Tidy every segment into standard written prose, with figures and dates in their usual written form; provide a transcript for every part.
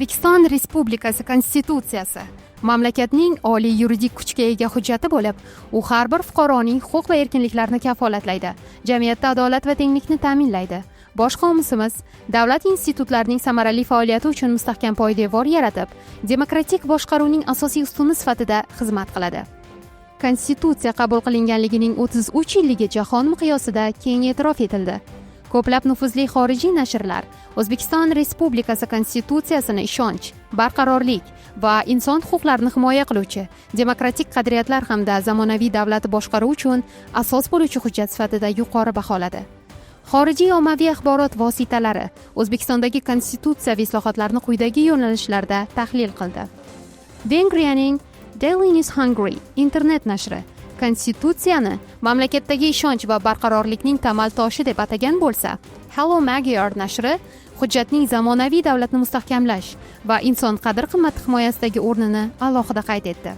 O'zbekiston Respublikasi Konstitutsiyasi mamlakatning oliy yuridik kuchga ega hujjati bo'lib, u har bir fuqaroning huquq va erkinliklarini kafolatlaydi, jamiyatda adolat va tenglikni ta'minlaydi. Bosh qomusimiz davlat institutlarining samarali faoliyati uchun mustahkam poydevor yaratib, demokratik boshqaruvning asosiy ustuni sifatida xizmat qiladi. Konstitutsiya qabul qilinganligining 33 yilligi jahon miqyosida keng e'tirof etildi. Ko'plab nufuzli xorijiy nashrlar O'zbekiston Respublikasi Konstitutsiyasini ishonch, barqarorlik va inson huquqlarini himoya qiluvchi, demokratik qadriyatlar hamda zamonaviy davlat boshqaruv uchun asos bo'luvchi hujjat sifatida yuqori baholadi. Xorijiy ommaviy axborot vositalari O'zbekistondagi konstitutsiyaviy islohotlarni quyidagi yo'nalishlarda tahlil qildi. Vengriyaning Daily News Hungary internet nashri Konstitutsiyani mamlakatdagi ishonch va barqarorlikning tamal toshi deb atagan bo'lsa, Hello Magyar nashri hujjatning zamonaviy davlatni mustahkamlash va inson qadr-qimmati himoyasidagi o'rnini alohida qayd etdi.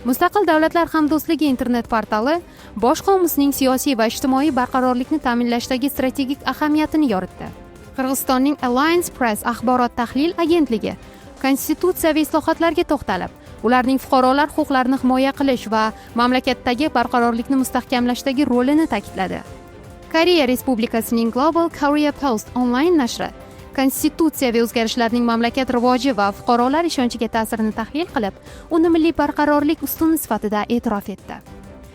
Mustaqil davlatlar hamdo'stligi internet portali bosh qomusning siyosiy va ijtimoiy barqarorlikni ta'minlashdagi strategik ahamiyatini yoritdi. Qirg'izistonning Alliance Press axborot tahlil agentligi konstitutsiyaviy islohotlarga to'xtalib, ularning fuqarolar huquqlarini himoya qilish va mamlakatdagi barqarorlikni mustahkamlashdagi rolini ta'kidladi. Koreya Respublikasining Global Korea Post onlayn nashri konstitutsiyaviy o'zgarishlarning mamlakat rivoji va fuqarolar ishonchiga ta'sirini tahlil qilib, uni milliy barqarorlik ustuni sifatida e'tirof etdi.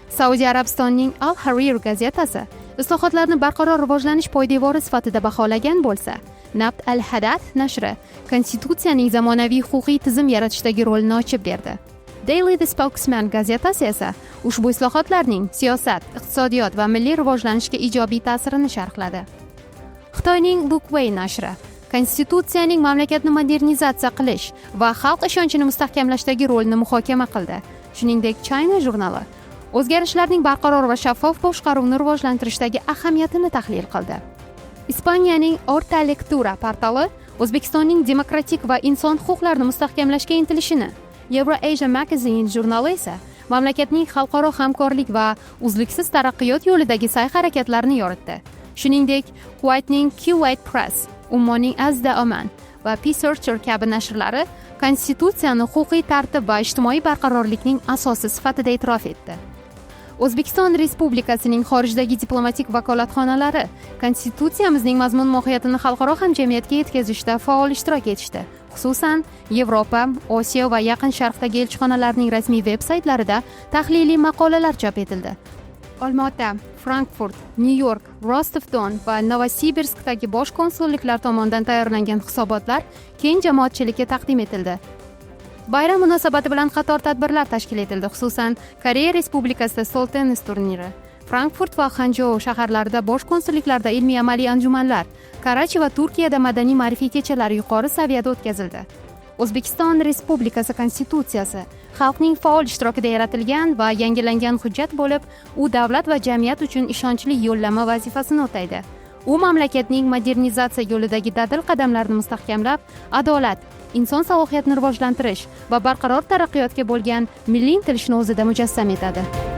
Saudiya Arabistonining Al Harir gazetasi islohotlarni barqaror rivojlanish poydevori sifatida baholagan bo'lsa, Nabt al-Hadath nashri konstitutsiyaning zamonaviy huquqiy tizim yaratishdagi rolini ochib berdi. Daily The Spokesman gazetasi esa ushbu islohotlarning siyosat, iqtisodiyot va milliy rivojlanishga ijobiy ta'sirini sharhladi. Xitoyning Lukway nashri konstitutsiyaning mamlakatni modernizatsiya qilish va xalq ishonchini mustahkamlashdagi rolini muhokama qildi. Shuningdek, China jurnali o'zgarishlarning barqaror va shaffof boshqaruvni rivojlantirishdagi ahamiyatini tahlil qildi. Ispaniyaning Orta Lectura portali O'zbekistonning demokratik va inson huquqlarini mustahkamlashga intilishini, Euro-Asia Magazine jurnali esa mamlakatning xalqaro hamkorlik va uzluksiz taraqqiyot yo'lidagi sa'y-harakatlarini yoritdi. Shuningdek, Kuwaytning Kuwait Press, Ummonning Azda Oman va Peace Searcher kabi nashrlari konstitutsiyani huquqiy tartib va ijtimoiy barqarorlikning asosi sifatida e'tirof etdi. O'zbekiston Respublikasining xorijdagi diplomatik vakolatxonalari konstitutsiyamizning mazmun-mohiyatini xalqaro hamjamiyatga yetkazishda faol ishtirok etishdi. Xususan, Yevropa, Osiyo va Yaqin Sharqdagi elchixonalarning rasmiy veb-saytlarida tahliliy maqolalar chop etildi. Olmaota, Frankfurt, New York, Rostov-Don va Novosibirskdagi bosh konsulliklar tomonidan tayyorlangan hisobotlar keng jamoatchilikka taqdim etildi. Bayram munosabati bilan qator tadbirlar tashkil etildi, xususan Koreya Respublikasida stol tennis turniri, Frankfurt va Xanjou shaharlarida bosh konsulliklarda ilmiy-amaliy anjumanlar, Karachi va Turkiyada madaniy-ma'rifiy kechalar yuqori saviyada o'tkazildi. O'zbekiston Respublikasi Konstitutsiyasi xalqning faol ishtirokida yaratilgan va yangilangan hujjat bo'lib, u davlat va jamiyat uchun ishonchli yo'llanma vazifasini o'taydi. U mamlakatning modernizatsiya yo'lidagi dadil qadamlarini mustahkamlab, adolat, inson salohiyatini rivojlantirish va barqaror taraqqiyotga bo'lgan milliy intilishni o'zida mujassam etadi.